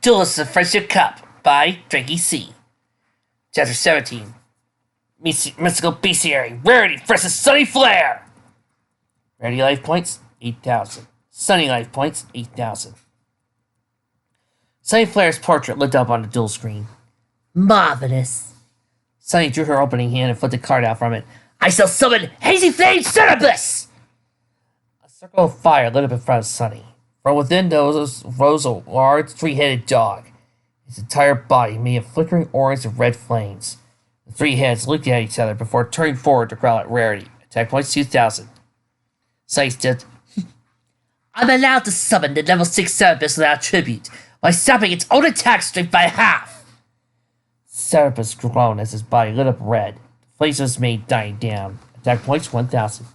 Duelist of Friendship Cup by Drakey C. Chapter 17. Mystical Bestiary. Rarity versus Sunny Flare. Rarity life points, 8,000. Sunny life points, 8,000. Sunny Flare's portrait looked up on the duel screen. Marvelous. Sunny drew her opening hand and flipped a card out from it. I shall summon Hazy Flame Cerebus! A circle of fire lit up in front of Sunny. From within those rose a large three-headed dog. His entire body made of flickering orange and red flames. The three heads looked at each other before turning forward to growl at Rarity. Attack points 2,000. Sunny stood. I'm allowed to summon the level 6 Cerebus without tribute by stopping its own attack strength by half. Cerebus groaned as his body lit up red. The flames of his mane dying down. Attack points 1,000.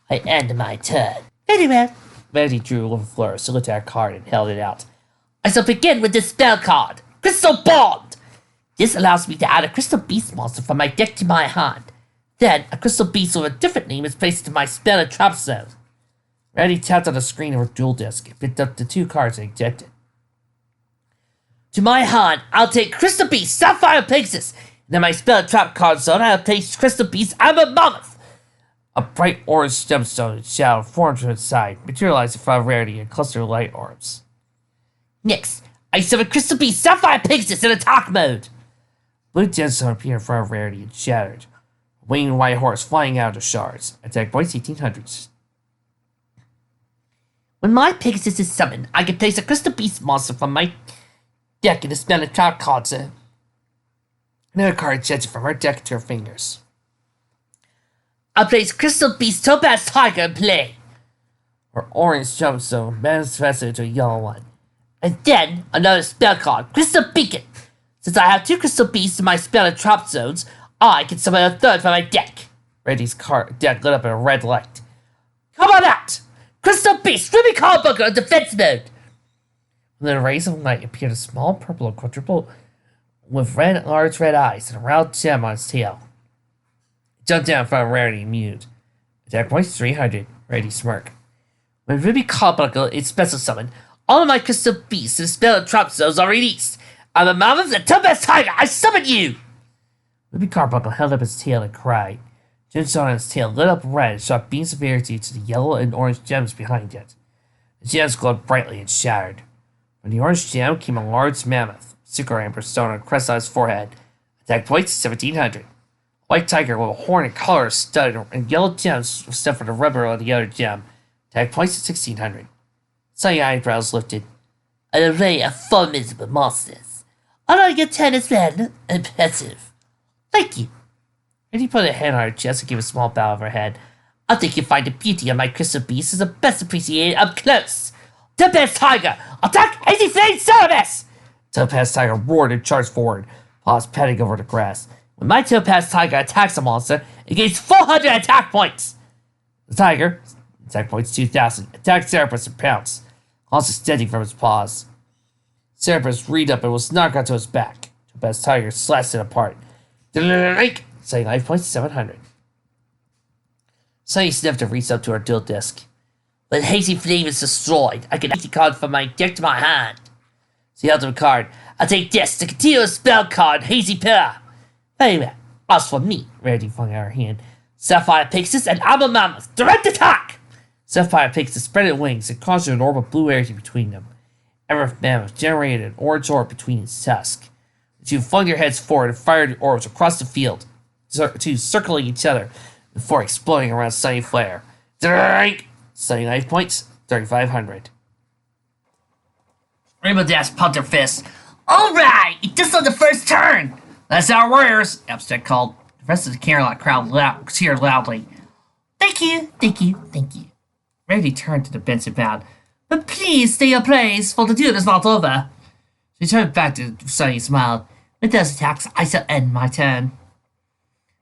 I end my turn. Very well. Rarity drew a little flourish, looked at a card, and held it out. I shall begin with this spell card, Crystal Bond. This allows me to add a Crystal Beast monster from my deck to my hand. Then, a Crystal Beast with a different name is placed into my spell and trap zone. Rarity tapped on the screen of her duel disc and picked up the 2 cards and ejected. To my hand, I'll take Crystal Beast, Sapphire Pegasus, and in my spell and trap card zone, I'll place Crystal Beast, Amber Mammoth. A bright orange gemstone and shadow formed from its side, materialized in front of Rarity and cluster of light orbs. Next, I summon Crystal Beast, Sapphire Pegasus in attack mode. Blue gemstone appeared in front of Rarity and shattered. A winged white horse flying out of the shards. Attack points 1,800. When my Pegasus is summoned, I can place a Crystal Beast monster from my deck in the spell and trap card zone. Another card ejected from her deck into her fingers. I'll place Crystal Beast Topaz Tiger in play. Her orange gemstone manifested into a yellow one. And then, another spell card, Crystal Beacon. Since I have 2 Crystal Beasts in my spell and trap zones, I can summon a third from my deck. Rarity's deck lit up in a red light. Come on out! Crystal Beast, Ruby Carbuncle in defense mode. Within the rays of light appeared a small purple quadruple with large red eyes and a round gem on its tail. Jumped down in front of Rarity and mewed. Attack points 300. Rarity smirked. When Ruby Carbuncle is special summoned, all of my Crystal Beasts and spell and trap zones are released. I'm a mammoth and Topaz Tiger. I summon you! Ruby Carbuncle held up its tail and cried. Gemstone on its tail lit up red and shot beams of Rarity to the yellow and orange gems behind it. The gems glowed brightly and shattered. From the orange gem came a large mammoth, sickle amber stone on a crest on its forehead. Attack points 1,700. White tiger with a horn and collar studded and yellow gems except for the rubber on the other gem. Attack points 1,600. Sunny eyebrows lifted. An array of formidable monsters. On your turn as well. Impressive. Thank you. Rarity put her hand on her chest and gave a small bow of her head. I think you find the beauty of my Crystal Beast is the best appreciated up close. Topaz Tiger! Attack Hazy Flame Cerebus! Topaz Tiger roared and charged forward, paws patting over the grass. When my Topaz Tiger attacks a monster, it gains 400 attack points! The tiger, attack points 2,000, attacked Cerebus and pounced, also extending from its paws. Cerebus reared up and was knocked onto his back. Topaz Tiger slashed it apart. Setting life points 700. Sunny sniffed and reached up to her duel disc. When Hazy Flame is destroyed, I can add a card from my deck to my hand. She held up a card. I'll take this to continue a spell card, Hazy Pillar. Very well. As for me, Rarity flung out her hand. Sapphire Pegasus and Amber Mammoth, direct attack! Sapphire Pegasus spread its wings and conjured an orb of blue Rarity between them. Amber Mammoth generated an orange orb between its tusks. The 2 flung their heads forward and fired the orbs across the field, 2 circling each other before exploding around Sunny Flare. Drink! Sunny life points, 3,500. Rainbow Dash pumped her fist. Alright! It just on the first turn! That's our warriors! Abstract called. The rest of the Camelot crowd cheered loudly. Thank you, thank you, thank you. Rarity turned to the bench and bowed. But please stay your place, for the duel is not over. She turned back to Sunny and smiled. With those attacks, I shall end my turn.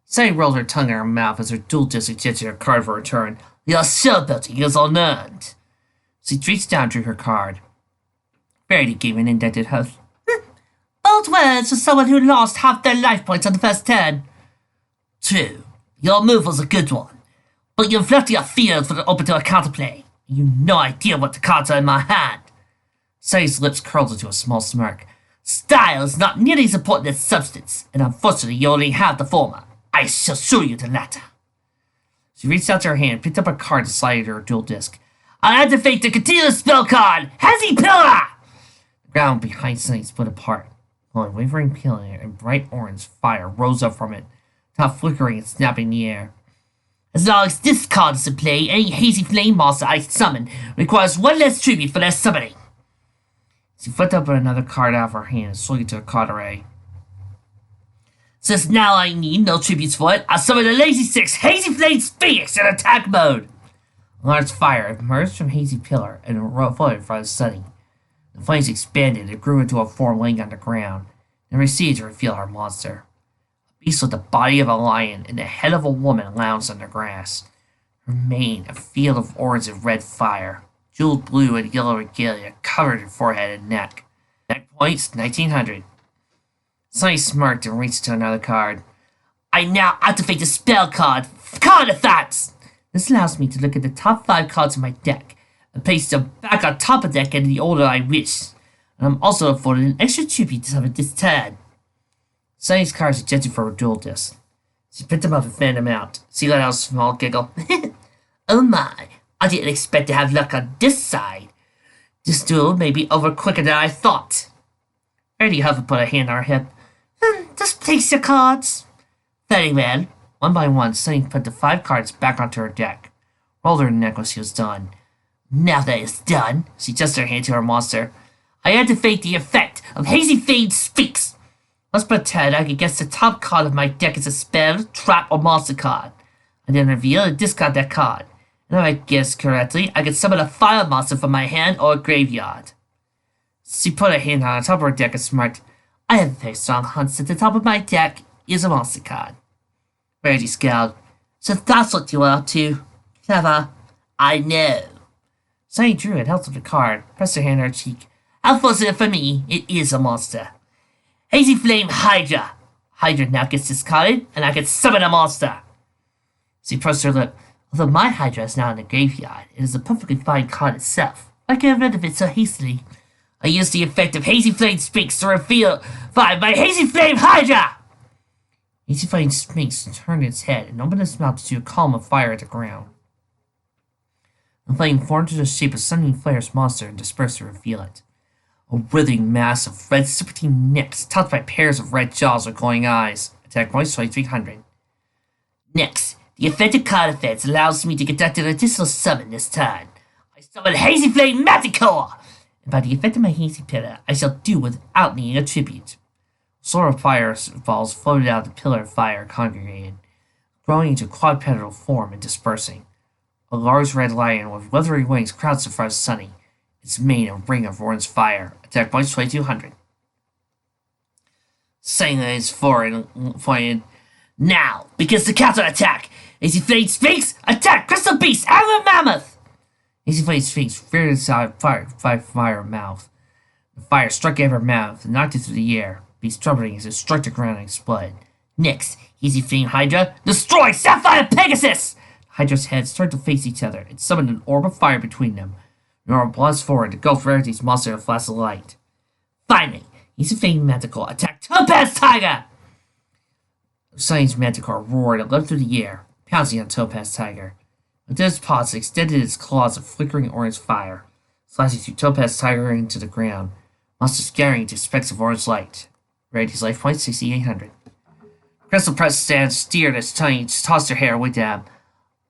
Sunny rolled her tongue in her mouth as her duel disc ejected her card for her turn. Your showboating is unearned. She reached down and drew her card. Rarity gave an indented huff. Bold words for someone who lost half their life points on the first turn. True, your move was a good one, but you've left your field for the open to a counterplay. You've no idea what the cards are in my hand. Sunny's lips curled into a small smirk. Style is not nearly as important as substance, and unfortunately you only have the former. I shall show you the latter. She reached out to her hand, picked up a card and slid it to her dual disc. I activate the continuous spell card! Hazy Pillar! The ground behind Sunny split apart. A wavering pillar and bright orange fire rose up from it, top flickering and snapping in the air. As long as this card is in play, any hazy flame monster I summon requires one less tribute for their summoning. She flipped up another card out of her hand and swung it to a card array. Since now I need no tributes for it, I'll summon the Lazy Six Hazy Flame Phoenix in attack mode. A large fire emerged from Hazy Pillar and floated in front of Sunny. The flames expanded and grew into a form laying on the ground, and receded to reveal her monster. A beast with the body of a lion and the head of a woman lounged on the grass. Her mane, a field of orange and red fire. Jeweled blue and yellow regalia covered her forehead and neck. Neck points, 1900. Sunny smirked and reached to another card. I now activate the spell card, Card Effects! This allows me to look at the top 5 cards in my deck and place them back on top of the deck in the order I wish. And I'm also afforded an extra tribute to summon this turn. Sunny's cards ejected for a Duelist. She picked them up and fanned them out. She let out a small giggle. Oh my, I didn't expect to have luck on this side. This duel may be over quicker than I thought. Rarity Huff put a hand on her hip. Just place your cards. Very well. One by one, Sunny put the 5 cards back onto her deck. Rolled her neck when she was done. Now that it's done, she adjusted her hand to her monster. I activate the effect of Hazy Fade Speaks. Let's pretend I can guess the top card of my deck is a spell, trap, or monster card. I then reveal and discard that card. And if I guess correctly, I can summon a fire monster from my hand or a graveyard. She put her hand on the top of her deck and smirked. I have a very strong hunch that the top of my deck is a monster card. Rarity scowled. So that's what you are up to. Clever. I know. Sunny drew it, held up the card, pressed her hand on her cheek. How fortunate for me, it is a monster. Hazy Flame Hydra. Hydra now gets discarded, and I can summon a monster. She pursed her lip. Although my Hydra is now in the graveyard, it is a perfectly fine card itself. I get rid of it so hastily. I use the effect of Hazy Flame Speaks to reveal my Hazy Flame Hydra! Hazy Flame Speaks turned its head and opened its mouth to shoot a column of fire at the ground. The flame formed into the shape of Sunny Flare's monster and dispersed to reveal it. A writhing mass of red serpentine necks topped by pairs of red jaws with glowing eyes. Attack points 2300. Next, the effective card effect allows me to conduct an additional summon this turn. I summon Hazy Flame Manticore! And by the effect of my Hazy Pillar, I shall do without needing a tribute. A sword of fire balls floated out of the pillar of fire congregated, growing into quadrupedal form and dispersing. A large red lion with leathery wings crouched in front of Sunny, its mane a ring of orange fire. Attack points 2200. Sunny is pointed. Now, begins the counter-attack! Hazy Flame Speaks! Attack! Crystal Beast! Angler Mammoth! Hazy Flame Speaks reared inside fire mouth. The fire struck at her mouth and knocked it through the air. Beast trumpeting as it struck the ground and exploded. Next, Hazy Flame Hydra, destroy Sapphire Pegasus! Hydra's heads turned to face each other and summoned an orb of fire between them. The orb blazed forward to engulf Rarity's monster in a flash of light. Finally, Hazy Flame Manticore attacked Topaz Tiger! Sunny's Manticore roared and leapt through the air, pouncing on Topaz Tiger. With its paws, it extended its claws of flickering orange fire, slashing through Topaz Tiger into the ground, monster scattering into specks of orange light. Rarity's life points 6800. Crystal Press stands steered as Sunny tossed her hair with them.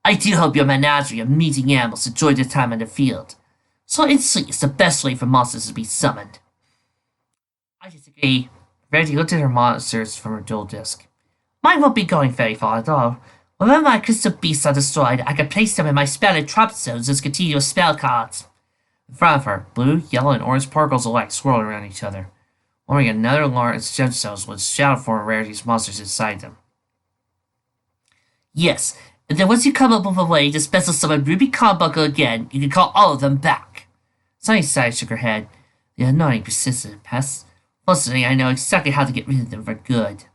I do hope your menagerie of meeting animals enjoy their time in the field. So instantly is the best way for monsters to be summoned. I disagree. Rarity looked at her monsters from her dual disc. Mine won't be going very far at all. Whenever my crystal beasts are destroyed, I can place them in my spell and trap zones as continuous spell cards. In front of her, blue, yellow, and orange particles alike swirled around each other, forming another large gemstones with shadow form of Rarity's monsters inside them. Yes, and then once you come up with a way to special summon Ruby Carbuncle again, you can call all of them back. Sunny sighed shook her head. The annoying, persistent pests. Fortunately, I know exactly how to get rid of them for good.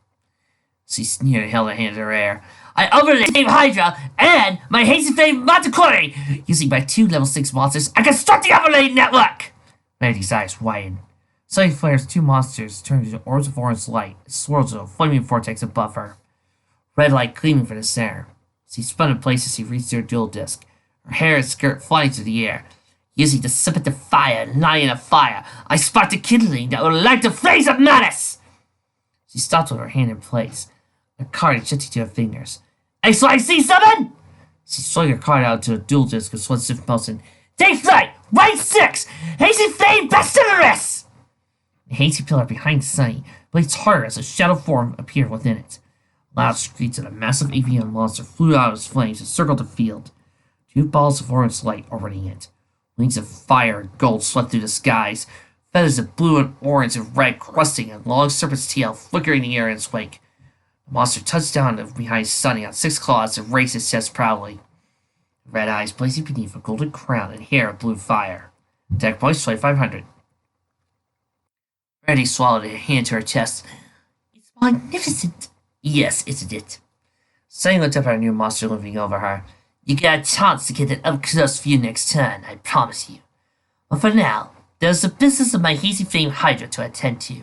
She sneered and held her hand in her air. I overlay Flame Hydra and my Hazy Flame Manticore! Using my 2 level 6 monsters, I construct the overlay network! Rarity's eyes widened. Suddenly flares two monsters turn into orbs of orange light and swirls into a flaming vortex above her. Red light gleaming from the center. As he spun in place as he reached their dual disc, her hair and skirt flying through the air. Using dissipative fire and lighting a fire, I sparked a kindling that would light the flames of madness! She stopped with her hand in place, a card shifting to her fingers. XYZ summon! She swung her card out to a dual disc with one swift motion. Take flight! Right 6! Hazy Flame Pestilence! The hazy pillar behind Sunny blazed harder as a shadow form appeared within it. Loud screams and a massive avian monster flew out of its flames and circled the field. Two balls of orange light orbiting it. Wings of fire and gold swept through the skies, feathers of blue and orange and red crusting a long serpent's tail flickering in the air in its wake. The monster touched down behind Sunny on 6 claws and raised its chest proudly. Red eyes blazing beneath a golden crown and hair of blue fire. Attack points 2500. Rarity swallowed a hand to her chest. It's magnificent. Yes, isn't it? Sunny looked up at her new monster looming over her. You get a chance to get an up-close view next turn, I promise you. But for now, there's the business of my Hazy Flame Hydra to attend to.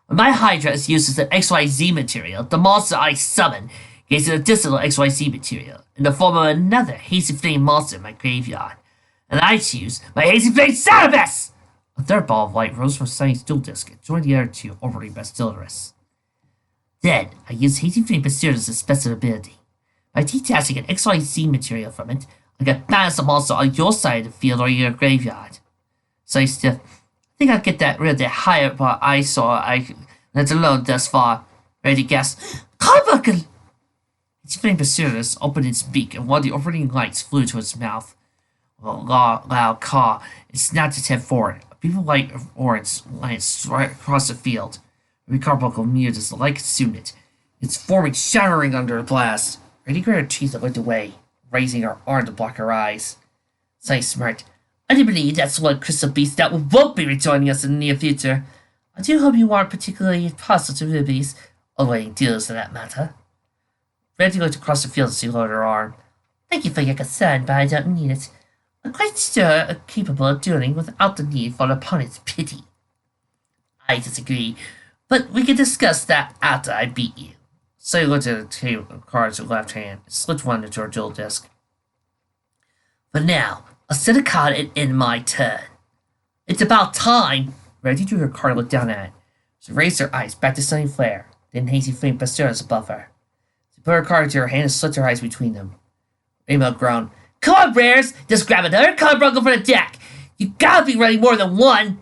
When my Hydra is used as an XYZ material, the monster I summon gains an additional XYZ material in the form of another Hazy Flame monster in my graveyard. And I choose my Hazy Flame Cerberus! A third ball of light rose from Sunny's dual disc and joined the other two orbiting Bastilleris. Then, I use Hazy Flame Bastilleris as a special ability. By detaching an XYZ material from it, I can balance the monster on your side of the field or your graveyard. So stiff. I think I'll get rid of the higher part I saw let alone thus far. Ready to guess. Carbuncle! Its flame Bastilleris opened its beak, and one of the orbiting lights flew to its mouth. With a loud caw, it snapped its head forward. A beam of light of orange lanced right across the field. Every carbuncle mewed as the light consumed it, its forming shattering under a blast. Rarity grabbed her teeth and looked away, raising her arm to block her eyes. Sunny smirked. I do believe that's one crystal beast that won't be rejoining us in the near future. I do hope you aren't particularly hostile to rubies, awaiting deals for that matter. Rarity looked across the field as she lowered her arm. Thank you for your concern, but I don't need it. I'm quite sure I'm capable of dueling without the need for an opponent's pity. I disagree, but we can discuss that after I beat you. So he looked at the table of cards with her left hand and slipped one into her dual disc. For now, I'll set a card and end my turn. It's about time! Rarity drew her card and looked down at it. She raised her eyes back to Sunny Flare, then Hazy Flame Bastilleris above her. She put her card into her hand and slipped her eyes between them. Rainbow groaned. Come on, Rares! Just grab another carbuncle from the deck! You gotta be running more than one!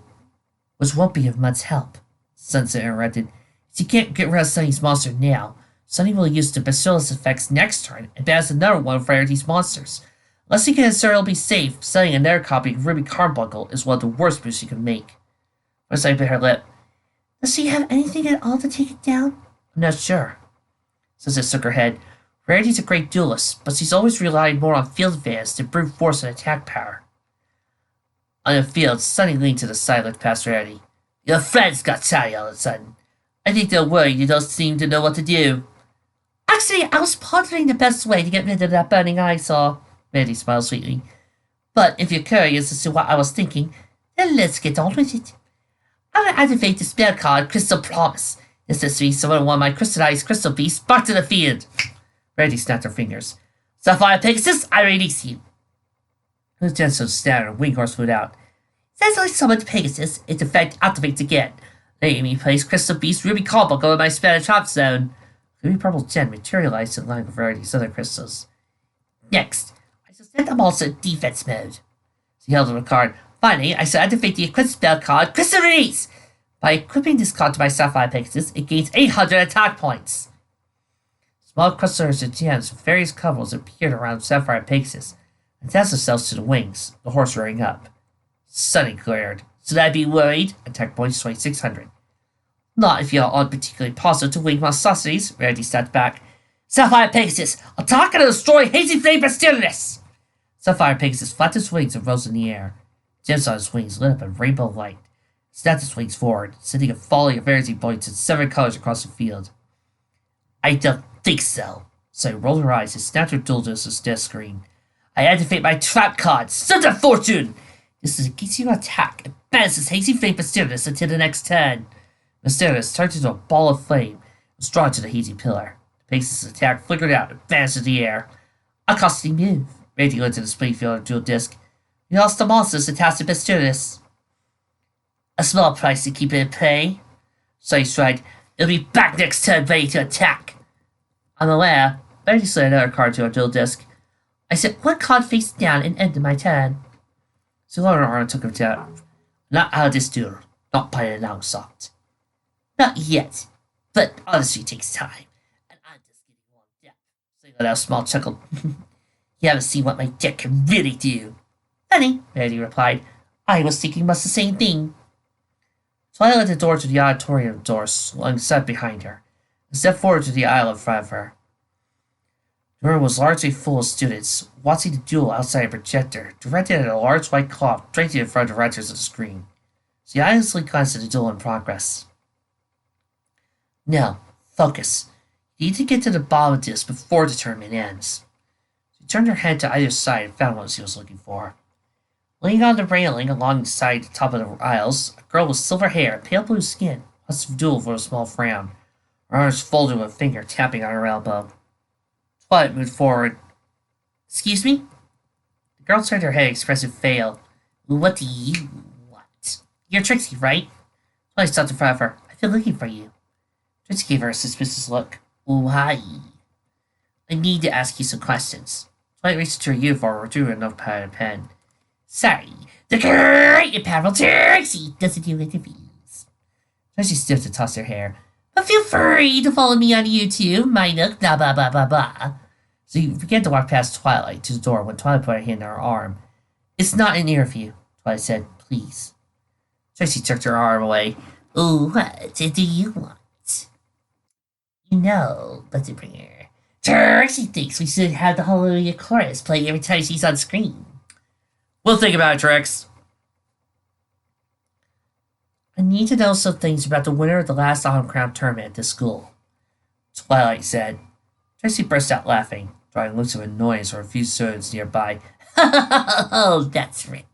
Which won't be of much help, Sunset interrupted. If you can't get rid of Sunny's monster now, Sunny will use the Bacillus effects next turn and banish another one of Rarity's monsters. Unless you can assert it'll be safe, selling another copy of Ruby Carbuncle is one of the worst moves you can make. First I bit her lip. Does she have anything at all to take it down? I'm not sure. Sunset shook her head. Rarity's a great duelist, but she's always relied more on field advantage than brute force and attack power. On the field, Sunny leaned to the side and looked past Rarity. Your friends got shy all of a sudden. I think they're worried you don't seem to know what to do. Actually, I was pondering the best way to get rid of that burning eyesore. Rarity smiled sweetly. But if you're curious as to what I was thinking, then let's get on with it. I'm going to activate the spell card Crystal Promise. This is me summon one of my crystallized crystal beasts back to the field. Rarity snapped her fingers. Sapphire Pegasus, I release you. Lieutenant stood staring and Winghorse flew out. Since I summoned Pegasus, its effect activates again, letting me place Crystal Beast Ruby Carbuncle in my spell trap zone. Ruby Purple Gem materialized in line with Rarity's other crystals. Next, I shall set the monster in defense mode. She held up a card. Finally, I shall activate the equipped spell card Crystal Release. By equipping this card to my Sapphire Pegasus, it gains 800 attack points. Small clusters of gems with various colors appeared around Sapphire Pegasus and attached themselves to the wings, the horse rearing up. Sunny glared. Should I be worried? Attack points 2600. Not if you aren't particularly positive to wing monstrosities, Rarity stepped back. Sapphire Pegasus, attack and destroy Hazy Flame Bastilleris! Sapphire Pegasus flapped its wings and rose in the air. Gems on his wings lit up in rainbow light. He snapped his wings forward, sending a volley of Rarity points in 7 colors across the field. I don't think so. So he rolled her eyes and snapped her dual disc's death screen. I activate my trap card, Sons of Fortune! This is against your attack and advances hazy flame Mysterious until the next turn. Mysterious turns into a ball of flame and is drawn to the hazy pillar. The Pegasus' attack flickered out and vanished in the air. A costly move. Raging into the display field of dual disc. We lost the monsters attached to Mysterious. A small price to keep it in play. So he tried. It'll be back next turn ready to attack. I'm aware. Ready to slay another card to our dual disc. I set one card face down and ended my turn. So Laura took him down. Not out of this duel. Not by a long shot. Not yet. But honestly it takes time. And I'm just getting warmed up. So he let out a small chuckle. You haven't seen what my deck can really do. Funny, Rarity replied. I was thinking much the same thing. Twilight let the door to the auditorium door swung shut behind her, and stepped forward to the aisle in front of her. The room was largely full of students, watching the duel outside a projector, directed at a large white cloth draped in front of the writers of the screen. She honestly glanced at the duel in progress. No, focus. You need to get to the bottom of this before the tournament ends. She turned her head to either side and found what she was looking for. Leaning on the railing alongside the top of the aisles, a girl with silver hair and pale blue skin watched the duel with a small frown, her arms folded with a finger tapping on her elbow. Twilight moved forward. Excuse me? The girl turned her head, expressive failed. What do you want? You're Trixie, right? Twilight stopped in front of her. I've been looking for you. Trixie gave her a suspicious look. Why? I need to ask you some questions. Twilight reached into her uniform and drew a notepad and pen. Sorry, the great and powerful Trixie doesn't do interviews. Trixie stiffed and tossed her hair. But feel free to follow me on YouTube, my nook, blah blah blah blah blah. So you began to walk past Twilight to the door when Twilight put her hand on her arm. It's not an interview, Twilight said. Please. Trixie jerked her arm away. What do you want? You know, Butterbringer. Trixie thinks we should have the Hallelujah chorus play every time she's on screen. We'll think about it, Trix. I need to know some things about the winner of the last Autumn Crown tournament at this school, Twilight said. Trixie burst out laughing, drawing looks of annoyance from a few students nearby. Oh, that's rich.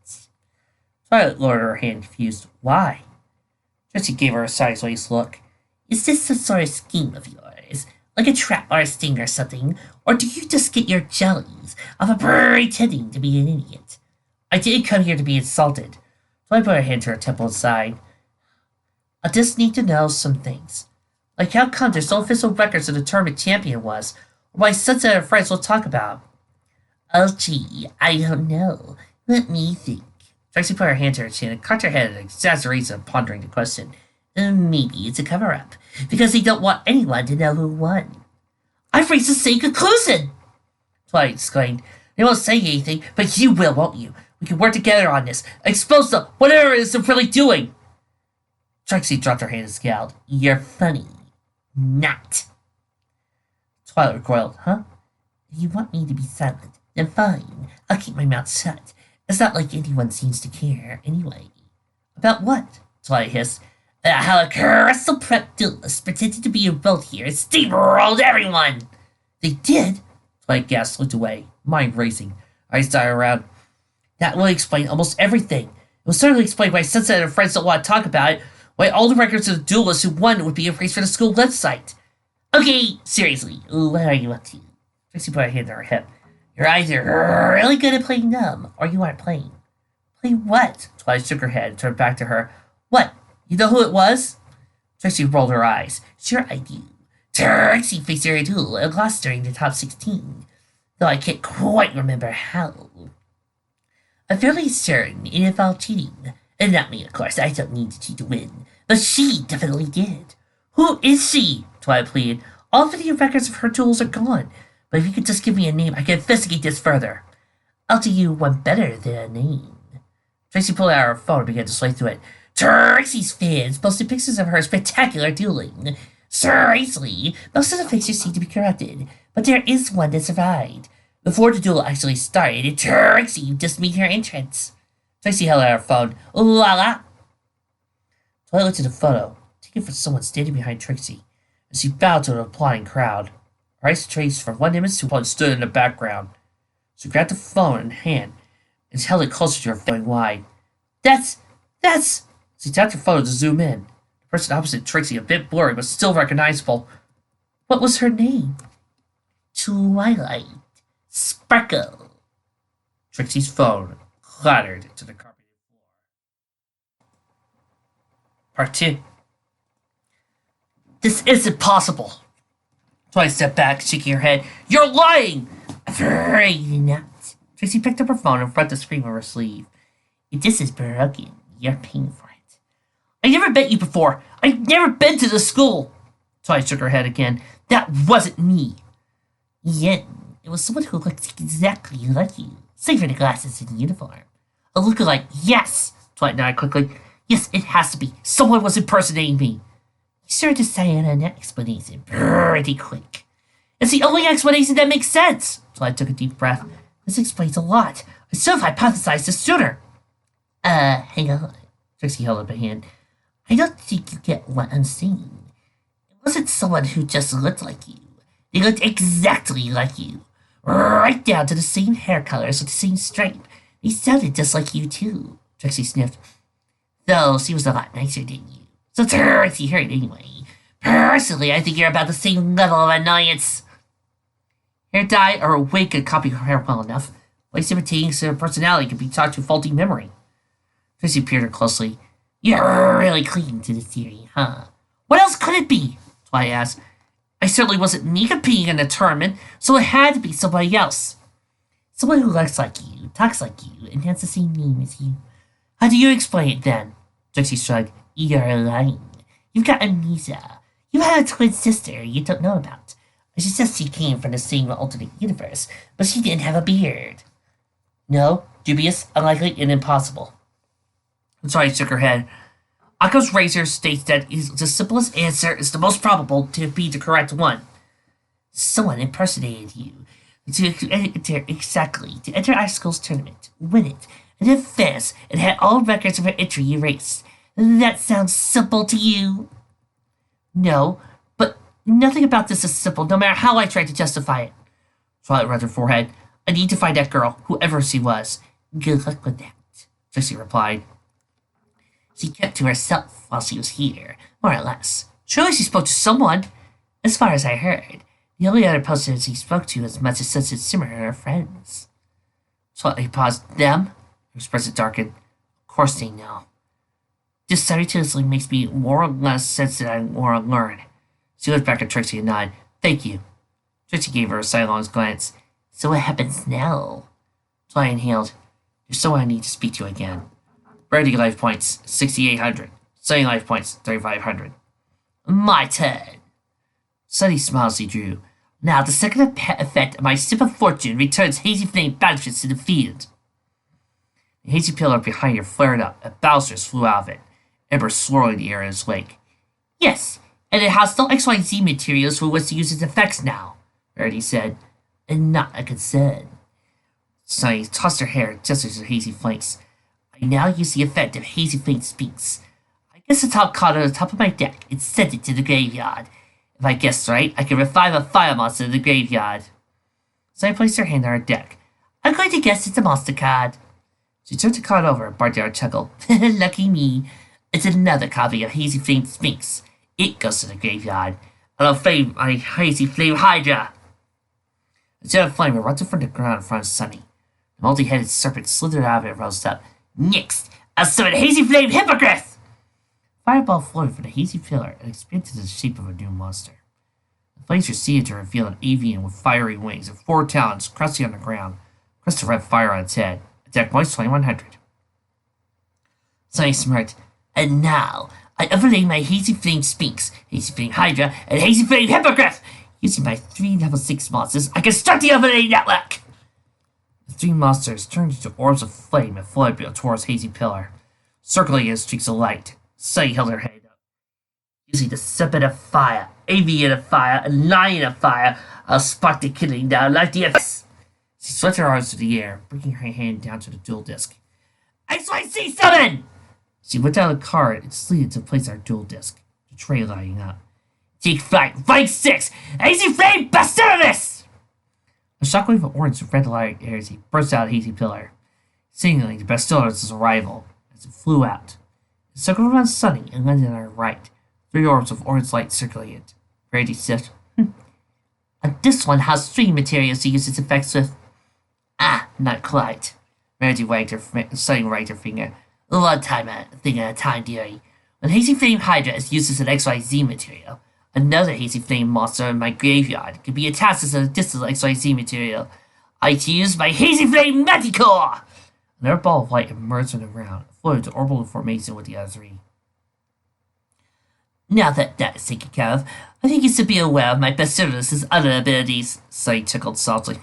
Twilight lowered her hand, confused. Why? Trixie gave her a sideways look. Is this some sort of scheme of yours? Like a trap or a sting or something? Or do you just get your jellies off of pretending to be an idiot? I didn't come here to be insulted. Twilight put her hand to her temple and sighed. I just need to know some things. Like how come there's no official records of the tournament champion was, or why Sunset and friends will talk about. Oh gee, I don't know. Let me think. Trixie put her hand to her chin and cocked her head in exasperation, pondering the question. Maybe it's a cover-up, because they don't want anyone to know who won. I've reached the same conclusion! Twilight exclaimed. They won't say anything, but you will, won't you? We can work together on this. Expose them, whatever it is they're really doing. Trixie dropped her hand and scowled. You're funny. Not. Twilight recoiled. Huh? If you want me to be silent, then fine. I'll keep my mouth shut. It's not like anyone seems to care, anyway. About what? Twilight hissed. How a crystal prep duelist pretended to be enrolled here and steamrolled everyone. They did? Twilight gasped, looked away, mind racing, eyes dying around. That will explain almost everything. It will certainly explain why Sunset and her friends don't want to talk about it, why all the records of the duelists who won would be erased from the school website. Okay, seriously, what are you up to? Trixie put her hand on her hip. You're either really good at playing dumb, or you aren't playing. Play what? Twilight shook her head and turned back to her. What? You know who it was? Trixie rolled her eyes. Sure I do. Trixie faced Rarity Duel and lost during the top 16, though I can't quite remember how. I'm fairly certain it involved cheating. And not me, of course. I don't need to cheat to win. But she definitely did. Who is she? Twilight pleaded. All video records of her duels are gone. But if you could just give me a name, I can investigate this further. I'll do you one better than a name. Trixie pulled out her phone and began to swipe through it. Trixie's fans posted pictures of her spectacular dueling. Seriously, most of the pictures seem to be corrupted, but there is one that survived. Before the duel actually started, Trixie just made her entrance. Trixie held out her phone. La la! Twilight looked at the photo, taken from someone standing behind Trixie, as she bowed to an applauding crowd. Her eyes traced from one image to one stood in the background. She grabbed the phone in hand and held it closer to her face, going wide. That's That's... She tapped her phone to zoom in. The person opposite Trixie, a bit blurry, but still recognizable. What was her name? Twilight. Sparkle. Trixie's phone clattered to the carpeted floor. Part 2. This isn't possible. Twilight stepped back, shaking her head. You're lying! Afraid not. Trixie picked up her phone and front the screen of her sleeve. If this is broken, you're paying for it. I never met you before. I've never been to the school. Twilight shook her head again. That wasn't me. Yet, it was someone who looked exactly like you, save for the glasses and the uniform. A lookalike, yes! Twilight nodded quickly. Yes, it has to be. Someone was impersonating me. You sure decided on that explanation pretty quick. It's the only explanation that makes sense. Twilight took a deep breath. This explains a lot. I should have hypothesized this sooner. Hang on. Trixie held up a hand. I don't think you get what I'm saying. It wasn't someone who just looked like you. They looked exactly like you. Right down to the same hair colors with the same stripe. They sounded just like you, too. Trixie sniffed. Though she was a lot nicer than you. So Trixie heard anyway. Personally, I think you're about the same level of annoyance. Hair dye or a wig could copy her hair well enough. Voice imitating her personality could be taught to faulty memory. Trixie peered her closely. You're really clinging to the theory, huh? What else could it be? Twilight asked. I certainly wasn't me competing in the tournament, so it had to be somebody else. Someone who looks like you, talks like you, and has the same name as you. How do you explain it then? Trixie shrugged. You're lying. You've got amnesia. You had a twin sister you don't know about. She says she came from the same alternate universe, but she didn't have a beard. No, dubious, unlikely, and impossible. Twilight shook her head. Akko's razor states that the simplest answer is the most probable to be the correct one. Someone impersonated you to enter our school's tournament, win it, and advance, and had all records of her entry erased. That sounds simple to you? No, but nothing about this is simple, no matter how I try to justify it. Twilight rubbed her forehead. I need to find that girl, whoever she was. Good luck with that, Trixie replied. She kept to herself while she was here, more or less. Surely she spoke to someone. As far as I heard, the only other person she spoke to as much as such as Simmer and her friends. Twilight paused. Them? Her expression darkened. Of course they know. This simultaneously makes me more or less sense that I more learn. She looked back at Trixie and nodded. Thank you. Trixie gave her a sidelong glance. So what happens now? Twilight inhaled. There's someone I need to speak to again. Rarity life points, 6,800. Sunny life points, 3,500. My turn. Sunny smiles he drew. Now, the second effect of my sip of fortune returns hazy flame banishes to the field. The hazy pillar behind her flared up. A balustrade flew out of it, embers swirling the air in its wake. Yes, and it has no XYZ materials for which to use its effects now, Rarity said. And not a concern. Sunny tossed her hair just as her hazy flanks. I now use the effect of Hazy Flame Speaks. I guess the top card on the top of my deck and send it to the graveyard. If I guessed right, I can revive a fire monster in the graveyard. So I placed her hand on her deck. I'm going to guess it's a monster card. She turned the card over and barked out a chuckle. Lucky me. It's another copy of Hazy Flame Sphinx. It goes to the graveyard. I'll flame my Hazy Flame Hydra. Instead of flame, it runs from the ground in front of Sunny. The multi-headed serpent slithered out of it and rose up. Next, I'll summon Hazy Flame Hippogriff! Fireball floated from the hazy pillar and expanded to the shape of a new monster. The flames receded to reveal an avian with fiery wings and 4 talons crouching on the ground, crest of red fire on its head. Attack points 2,100. Sunny smirked. And now, I overlay my Hazy Flame Sphinx, Hazy Flame Hydra, and Hazy Flame Hippogriff! Using my 3 level 6 monsters, I can start the overlay network! The 3 monsters turned into orbs of flame and floated towards Hazy Pillar, circling in streaks of light. Sunny held her head up. Using the serpent of fire, avian of fire, and lion of fire, I'll spark the killing down like the abyss. She swept her arms to the air, bringing her hand down to the dual disc. XYZ summon! She whipped out a card and slid it to place our dual disc, the tray lighting up. Take flight, rank 6, Hazy Flame Basilisk! A shockwave of orange and red light airs burst out of Hazy Pillar, signaling the Basilisk's arrival as it flew out. Circle around Sunny and landed on her right. 3 orbs of orange light circulated. Rarity said, And this one has 3 materials to use its effects with. Ah, not quite. Rarity wagged her Sunny wagged her finger. One thing at a time, dearie. When Hazy Flame Hydra is used as an XYZ material, another Hazy Flame monster in my graveyard can be attached as an additional XYZ material. I use my Hazy Flame Manticore! Another ball of light emerged from the ground, floated to orbital formation with the other 3. Now that is taken care of, I think you should be aware of my Basilisk's other abilities, Sunny chuckled softly.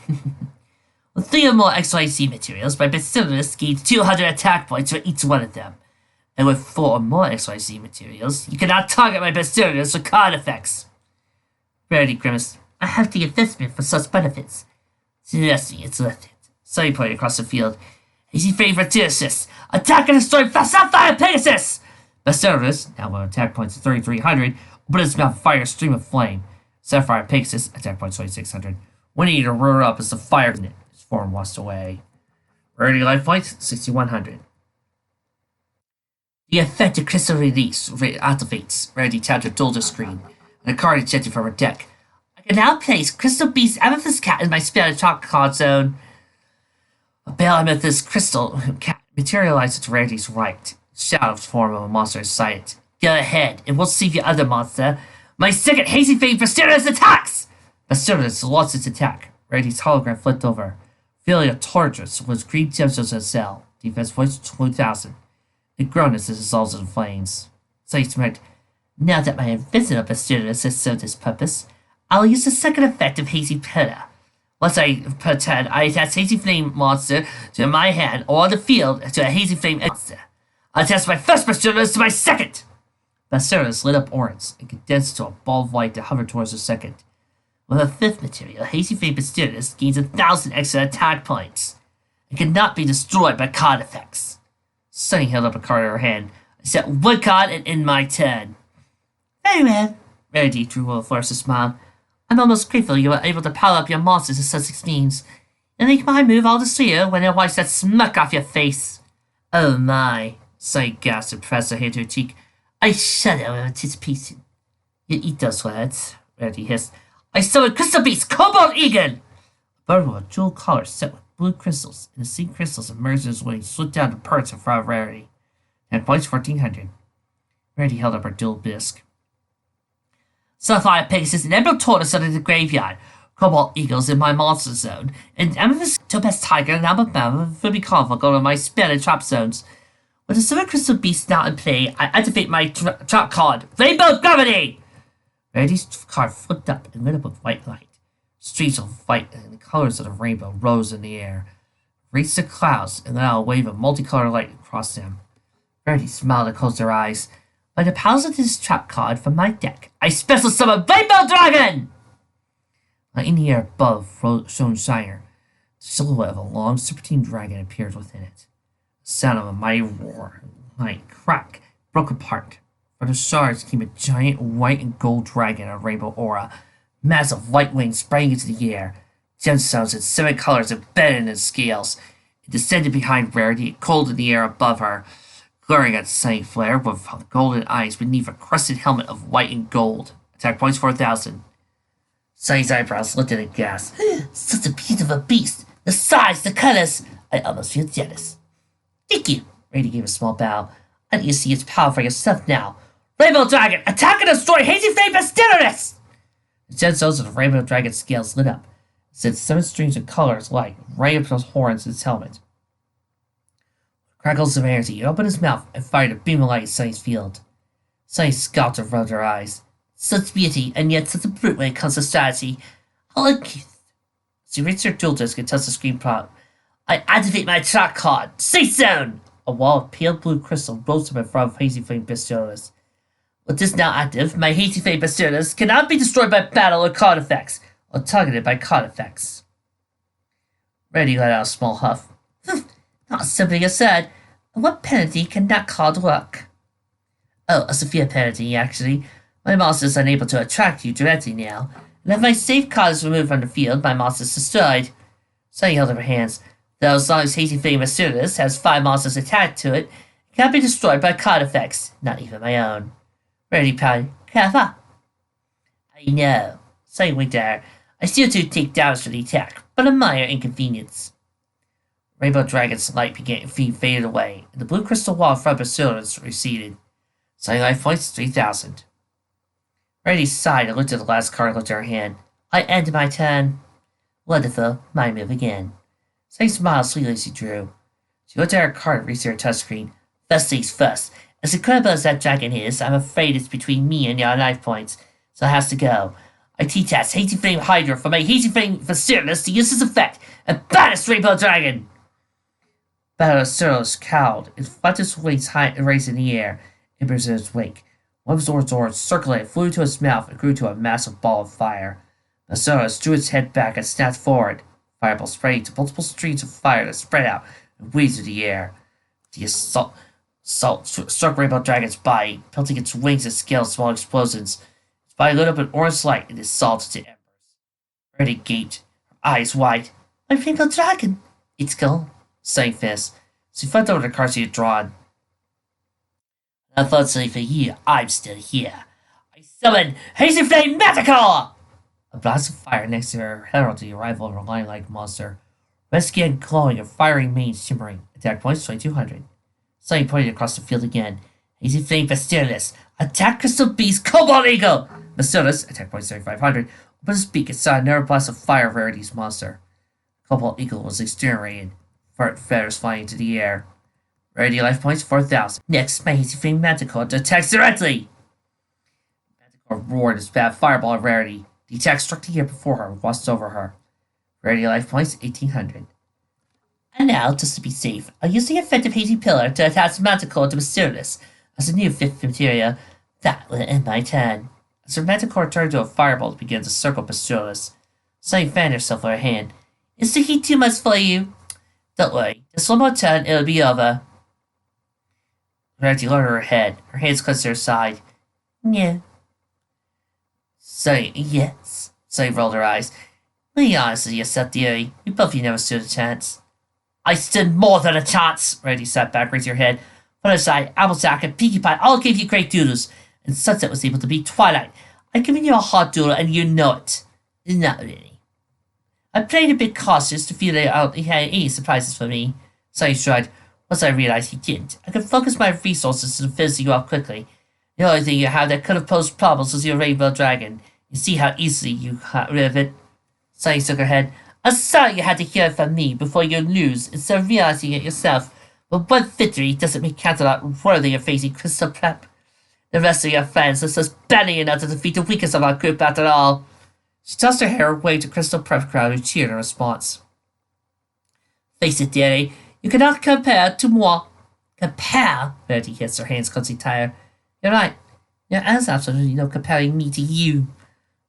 With 3 or more XYZ materials, my Basilisk gains 200 attack points for each one of them. And with 4 or more XYZ materials, you cannot target my Basilisk with card effects. Rarity grimaced. I have the investment for such benefits. Seriously, it's worth it. Sunny pointed across the field. Hazy Flame for Duelist! Attack and destroy Sapphire Pegasus! Basilisk, now with attack points of 3,300, opened its mouth fire stream of flame. Sapphire Pegasus, attack points 2,600. Winning to roar up as the fire in it. His form washed away. Rarity life points, 6,100. The effective crystal release activates. Rarity tapped her Duelist screen, and a card ejected from her deck. I can now place Crystal Beast Amethyst Cat in my spell attack card zone. A pale amethyst crystal cat materializes to Rarity's right. Shadow form of a monster is sighted. Go ahead, it won't save your other monster. My second Hazy Flame Basilisk attacks! Basilisk lost its attack. Rarity's hologram flipped over. Feeling a torturous was green gemstones in a cell. Defense points 2,000. It groaned as it dissolves in flames. Sunny smirked. Now that my invisible Basilisk has served its purpose, I'll use the second effect of Hazy Pillar. Once I pretend I attach Hazy Flame monster to my hand or the field to a Hazy Flame monster. I'll attach my first Basilisk to my second! Basilisk lit up orange and condensed to a ball of light that hovered towards the second. With a 5th material, Hazy Flame Basilisk gains 1,000 extra attack points. It cannot be destroyed by card effects. Sunny held up a card in her hand. I set 1 card and end my turn. Very well. Rarity drew a flourish and smiled. I'm almost grateful you were able to power up your monsters in such extremes. You make my move all the sweeter when it wipes that smirk off your face. Oh my, Sunny gasped and pressed her hand to her cheek. I shudder with anticipation. You eat those words, Rarity hissed. I summon Crystal Beast, Cobalt Eagle! A bird with a jewel collar set with blue crystals, and the same crystals emerged in his wings, slipped down to perch in front of Rarity. And points 1,400. Rarity held up her dual disc. Sapphire Pegasus and Emerald Tortoise under the graveyard. Cobalt Eagles in my monster zone. And Amethyst Topaz Tiger and Alabama will be conflict over my spell and trap zones. With the 7 Crystal Beasts now in play, I activate my trap card. Rainbow Gravity! Rarity's card flipped up and lit up with white light. Streaks of white and the colors of the rainbow rose in the air. Reached the clouds, and then a wave of multicolored light across them. Rarity smiled and closed her eyes. By the powers of this trap card from my deck, I special summon Rainbow Dragon! In the air above shone Shiner. The silhouette of a long serpentine dragon appeared within it. The sound of a mighty roar, light crack, broke apart. From the shards came a giant white and gold dragon of rainbow aura. Massive white wings sprang into the air. Gemstones in 7 colors embedded in its scales. It descended behind Rarity, cold in the air above her, glaring at the sunny flare with golden eyes beneath a crusted helmet of white and gold. Attack points 4,000. Sunny's eyebrows lifted in gas. Such a beautiful beast! The size, the colors! I almost feel jealous. Thank you! Rarity gave a small bow. I need to see its power for yourself now. Rainbow Dragon, attack and destroy Hazy Flame Basilisk! The gemstones of the Rainbow Dragon's scales lit up. It sent 7 streams of colors light right up those horns in its helmet. Crackles of energy, it opened his mouth and fired a beam of light at Sunny's field. Sunny scowled and rubbed her eyes. Such beauty, and yet such a brute when it comes to strategy. How uncouth. She reached her dual disc and touched the screen prompt. I activate my track card. Safe zone! A wall of pale blue crystal rose up in front of Hazy Flame Basilisk. With this now active, my Hazy Flame Basilisk cannot be destroyed by battle or card effects, or targeted by card effects. Rarity let out a small huff. Not simply absurd. What penalty can that card work? Oh, a severe penalty, actually. My monster is unable to attract you directly now, and if my safe card is removed from the field, my monster is destroyed. Sunny held up her hands. Though as long as Hazy Flame Basilisk has 5 monsters attached to it, it Can't be destroyed by card effects, not even my own. Rarity pouted. Clever. I know. Sorry, Winter. I still do take damage for the attack, but a minor inconvenience. Rainbow Dragon's light faded away, and the blue crystal wall in front of Basilius receded. Sunny life points 3,000. Rarity sighed and looked at the last card and looked at her hand. I ended my turn. Wonderful. My move again. Sunny smiled sweetly as she drew. She looked at her card and reached her touchscreen. First things first. As incredible as that dragon is, I'm afraid it's between me and your life points, so it has to go. I T-test Hazy Flame Hydra for my Hazy Flame Facilitas to use this effect and banish Rainbow Dragon! Basilius cowled and flapped his wings high and raised in the air in Brazil's wake. One of Zor's orbs circulated, flew to his mouth, and grew to a massive ball of fire. Basilius drew its head back and snapped forward. Fireball sprayed to multiple streams of fire that spread out and wheezed through the air. The assault struck Rainbow Dragon's body, pelting its wings and scales in small explosions. Its body lit up an orange light and dissolved into embers. Rarity gaped, her eyes wide. My Rainbow Dragon! It's gone, sang Fist. She flipped over the card she had drawn. Unfortunately for you, I'm still here. I summon Hazy Flame Manticore! A blast of fire next to her heralded the arrival of a lion-like monster. Red skin glowing and fiery mane shimmering. Attack points 2,200. Sunny pointed across the field again. Hazy Flame Basilius. Attack Crystal Beast Cobalt Eagle! Basilius, attack points 3,500, opened his beak and saw another blast of fire of Rarity's monster. Cobalt Eagle was exterminated. Feathers flying into the air. Rarity life points 4,000. Next, my Hazy Flame Manticore attacks directly! Manticore roared and spat fireball at Rarity. The attack struck the air before her and washed over her. Rarity life points 1,800. And now, just to be safe, I'll use the effective Hazy Pillar to attach Manticore to Basilius as a new fifth materia. That will end my turn. As her Manticore turned to a fireball to begin to circle Basilius, Sunny fanned herself with her hand. Is the heat too much for you? Don't worry, just one more turn, it'll be over. Rarity lowered her head, her hands clenched to her side. No. Sunny, yes. Sunny rolled her eyes. Be honest with yourself, dearie. We both of you never stood a chance. I stood more than a chance! Rarity sat back, raised her head. Put aside, Applejack and Pinkie Pie all gave you great doodles, and Sunset was able to beat Twilight. I've given you a hard duel, and you know it. Not really. I played a bit cautious to feel that he had any surprises for me. Sunny shrugged. Once I realized he didn't, I could focus my resources to finish you off quickly. The only thing you have that could have posed problems was your Rainbow Dragon. You see how easily you got rid of it? Sunny shook her head. I'm sorry you had to hear it from me before you lose instead of realizing it yourself. But one victory doesn't make Canterlot worthy of facing Crystal Prep. The rest of your friends are just barely enough to defeat the weakest of our group after all. She tossed her hair away to Crystal Prep crowd who cheered in response. Face it, dearie, you cannot compare to moi. Compare? Rarity hissed, her hands clenching tired. You're right. There is absolutely no comparing me to you.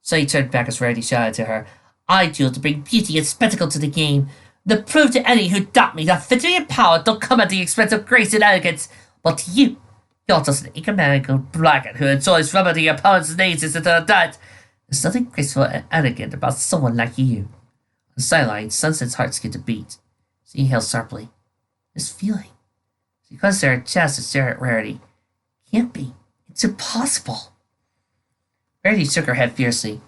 Sunny turned back as Rarity shouted to her. I duel to bring beauty and spectacle to the game. To prove to any who doubt me that victory and power don't come at the expense of grace and elegance. But to you, you're just an egomaniacal braggart who enjoys rubbing your opponent's noses into the dirt. There's nothing graceful and elegant about someone like you. On the sideline, Sunset's heart skipped a beat. She inhaled sharply. This feeling. She clenched her chest to stare at Rarity. Can't be. It's impossible. Rarity shook her head fiercely.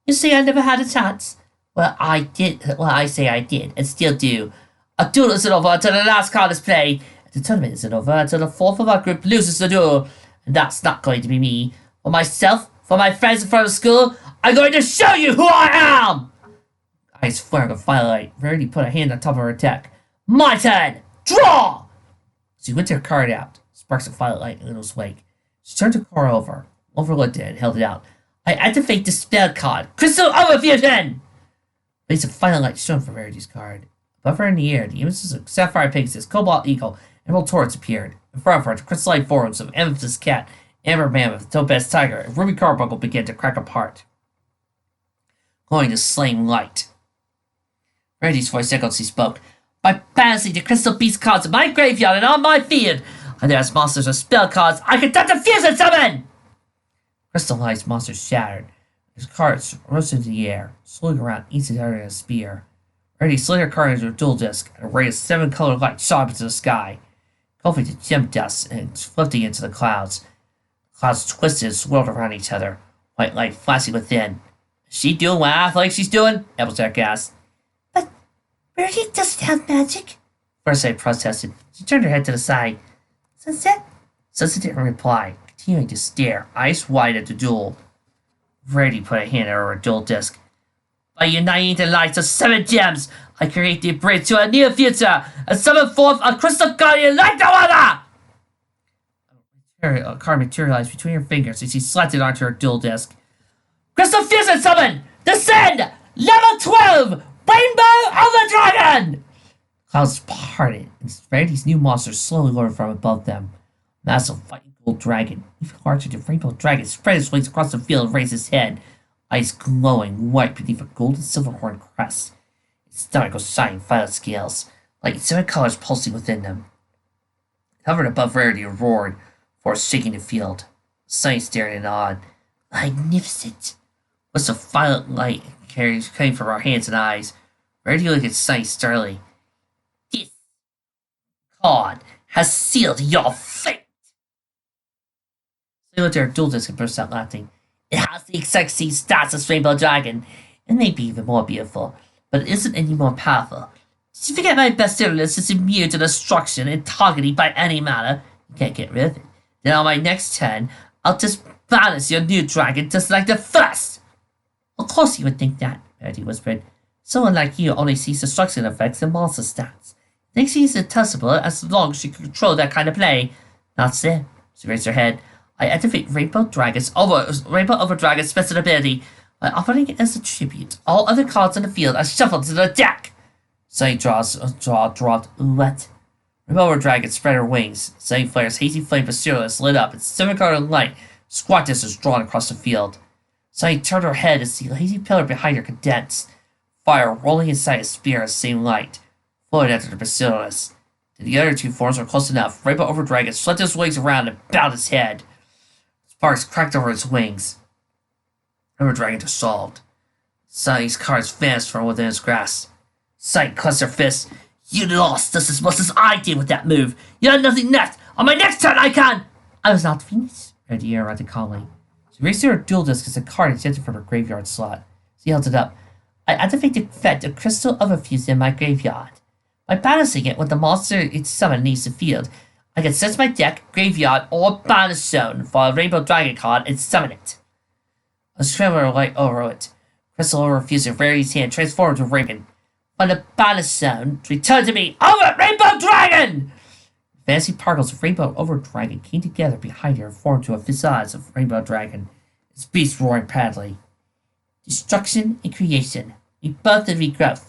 You say I never had a chance? Well, I did. Well, I say I did, and still do. A duel isn't over until the last card is played. And the tournament isn't over until the fourth of our group loses the duel. And that's not going to be me. For myself, for my friends in front of school, I'm going to show you who I am! Eyes flaring with firelight, Rarity put a hand on top of her deck. My turn! Draw! She whipped her card out. Sparks of firelight in Little's wake. She turned her card over, overlooked it, and held it out. I activate the spell card. Crystal Overfusion! Rays of firelight shone from Rarity's card. Above her in the air, the images of Sapphire Pegasus, Cobalt Eagle, and Emerald Torrents appeared. In front of her, the crystalline forms of Amethyst Cat, Amber Mammoth, Topaz Tiger, and Ruby Carbuncle began to crack apart, glowing to slime light. Rarity's voice echoed as he spoke. By balancing the Crystal Beast cards in my graveyard and on my field, and as monsters or spell cards, I can touch the fusion summon! Crystallized monsters shattered. His cards rose into the air, swirling around each other in a spear. Rarity slid her card into a dual disc, and a ray of 7-colored light shot up into the sky. engulfing the gem dust and floating into the clouds. Clouds twisted and swirled around each other, white light flashing within. Is she doing what I think she's doing? Applejack asked. But Rarity doesn't have magic. Forsyth protested. She turned her head to the side. Sunset? Sunset didn't reply, continuing to stare, eyes wide at the duel. Rarity put a hand over her duel disc. By uniting the lights of 7 gems, I create the bridge to a new future and summon forth a crystal guardian like no other! A card materialized between her fingers as she slapped it onto her duel disc. Crystal Fusion Summon! Descend! Level 12! Rainbow Overdragon! Clouds parted, and Rarity's new monsters slowly lowered from above them. Massive fighting gold dragon. Even larger, the rainbow dragon spread its wings across the field and raised its head, eyes glowing white beneath a gold and silver horn crest. Its stomach was shining violet scales, like 7 colors pulsing within them. It hovered above Rarity and roared, force shaking the field. Sunny stared in awe. Magnificent! What's the violet light came from our hands and eyes? Rarity looked at Sunny sternly. This card has sealed your fate! They looked at her dual disc and burst out laughing. It has the exact same stats as Rainbow Dragon. It may be even more beautiful, but it isn't any more powerful. Did you forget my best Duelist is immune to destruction and targeting by any matter? You can't get rid of it. Then on my next turn, I'll just balance your new dragon just like the first! Of course you would think that, Rarity whispered. Someone like you only sees destruction effects and monster stats. Thinks she's untouchable as long as she can control that kind of play. Not so. She raised her head. I activate Rainbow Overdragon's special ability by offering it as a tribute. All other cards on the field are shuffled to the deck. Sunny dropped. What? Rainbow Overdragon spread her wings. Sunny Flare's hazy flame Basilius lit up, and 7-colored light squatness was drawn across the field. Sunny turned her head to see a hazy pillar behind her condense. Fire rolling inside a spear of the same light floated after the Basilius. The other 2 forms were close enough. Rainbow Overdragon swept his wings around and bowed his head. Sparks cracked over his wings. Overdragon dissolved. Sunny's cards vanished from within his grasp. Sunny clenched her fists. You lost just as much as I did with that move. You had nothing left. On my next turn, I can. I was not finished, Rarity interrupted calmly. She raised her dual disc as a card ejected from her graveyard slot. She held it up. I activate the effect of Crystal Overfuse in my graveyard. By balancing it when the monster its summon leaves the field, I can sense my deck, graveyard, or balance zone for a Rainbow Dragon card and summon it. A tremor of light over it. Crystal Overfuse in Rarity's hand transformed to Raven. From the balance zone, return to me, over Rainbow Dragon! Fancy particles of Rainbow Overdragon came together behind her and formed to a visage of Rainbow Dragon, its beast roaring proudly. Destruction and creation, rebirth and regrowth.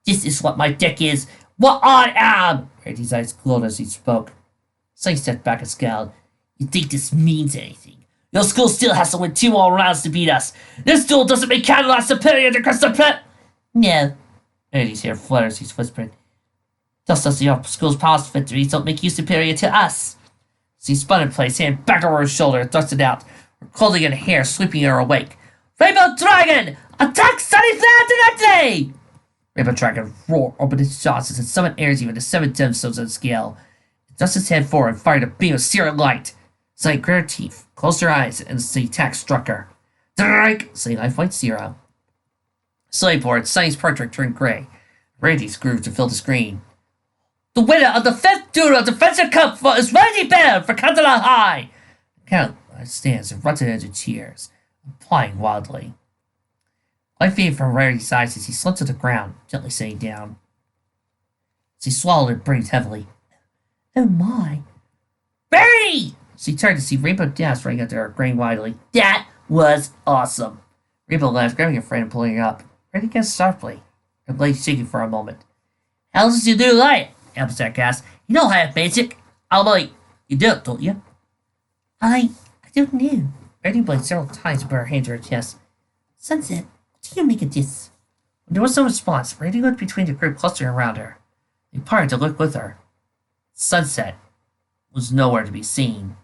This is what my deck is, what I am! Rarity's eyes glowed as he spoke. Sunny stepped back and scowled. You think this means anything? Your school still has to win 2 more rounds to beat us. This duel doesn't make Cadillac superior to Crystal Pit. No. Rarity's hair fluttered as he whispered. Just as your school's past victories don't make you superior to us. She spun in place, hand back over her shoulder, and thrust it out, her clothing and hair sweeping her awake. Rainbow Dragon! Attack Sunny Flare directly! Rainbow Dragon roared, opened its jaws as it summoned airs even to 7 gemstones on scale. It thrust its head forward and fired a beam of searing light. Sunny gritted her teeth, closed her eyes, and the attack struck her. Drake! Sunny life point 0. Slowly board, Sunny's portrait turned gray. Rarity's grew to fill the screen. The winner of the 5th Duel Defensive Cup is Rarity Duel for Cadillac High! Cadillac stands and erupted into cheers, applying wildly. Light faded from Rarity's eyes as he slumped to the ground, gently sitting down. She swallowed and breathed heavily. Oh my. Rarity! She turned to see Rainbow Dash running under her, grinning widely. That was awesome! Rainbow laughed, grabbing her friend and pulling her up. Rarity guessed sharply, her legs shaking for a moment. How did you do that? Applejack asked. You don't have magic. I'm like, you don't you? I don't know. Rarity blinked several times and put her hand to her chest. Sunset, what do you make of this? When there was no response, Rarity looked between the group clustering around her. They parted to look with her. Sunset was nowhere to be seen.